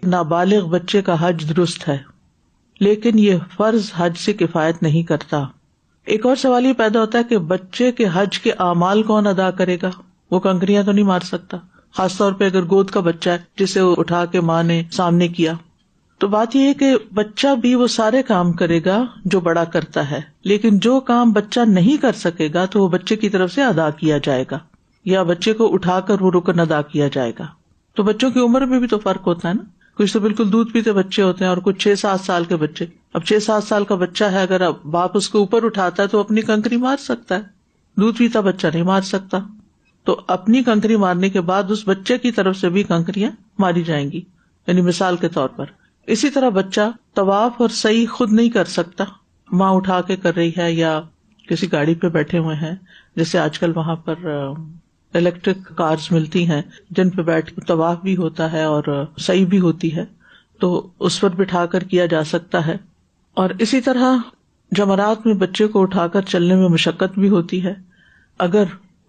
نابالغ بچے کا حج درست ہے، لیکن یہ فرض حج سے کفایت نہیں کرتا۔ ایک اور سوال یہ پیدا ہوتا ہے کہ بچے کے حج کے اعمال کون ادا کرے گا؟ وہ کنکریاں تو نہیں مار سکتا، خاص طور پہ اگر گود کا بچہ ہے جسے اٹھا کے ماں نے سامنے کیا۔ تو بات یہ ہے کہ بچہ بھی وہ سارے کام کرے گا جو بڑا کرتا ہے، لیکن جو کام بچہ نہیں کر سکے گا تو وہ بچے کی طرف سے ادا کیا جائے گا، یا بچے کو اٹھا کر وہ رکن ادا کیا جائے گا۔ تو بچوں کی عمر میں بھی تو فرق ہوتا ہے نا، کچھ تو بالکل دودھ پیتے بچے ہوتے ہیں اور کچھ 6-7 سال کے بچے۔ اب 6-7 سال کا بچہ ہے، اگر اب باپ اس کو اوپر اٹھاتا ہے تو اپنی کنکری مار سکتا ہے، دودھ پیتا بچہ نہیں مار سکتا۔ تو اپنی کنکری مارنے کے بعد اس بچے کی طرف سے بھی کنکریاں ماری جائیں گی، یعنی مثال کے طور پر۔ اسی طرح بچہ طواف اور سعی خود نہیں کر سکتا، ماں اٹھا کے کر رہی ہے یا کسی گاڑی پہ بیٹھے ہوئے ہیں، جیسے آج کل وہاں پر الیکٹرک کارز ملتی ہیں جن پہ بیٹھ کے طواف بھی ہوتا ہے اور سعی بھی ہوتی ہے، تو اس پر بٹھا کر کیا جا سکتا ہے۔ اور اسی طرح جمرات میں بچے کو اٹھا کر چلنے میں مشقت بھی ہوتی ہے، اگر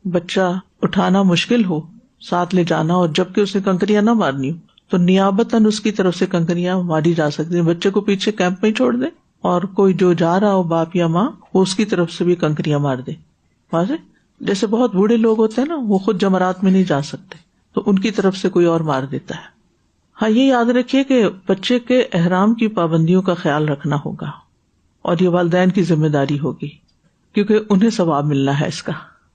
بچہ اٹھانا مشکل ہو ساتھ لے جانا اور جبکہ اس نے کنکریاں نہ مارنی ہو تو نیابتاً اس کی طرف سے کنکریاں ماری جا سکتی ہیں۔ بچے کو پیچھے کیمپ میں چھوڑ دے اور کوئی جو جا رہا ہو باپ یا ماں وہ اس کی طرف سے بھی کنکریاں مار دے۔ واضح؟ جیسے بہت بوڑھے لوگ ہوتے ہیں نا، وہ خود جمرات میں نہیں جا سکتے تو ان کی طرف سے کوئی اور مار دیتا ہے۔ ہاں، یہ یاد رکھیے کہ بچے کے احرام کی پابندیوں کا خیال رکھنا ہوگا اور یہ والدین کی ذمہ داری ہوگی، کیونکہ انہیں ثواب ملنا ہے اس کا۔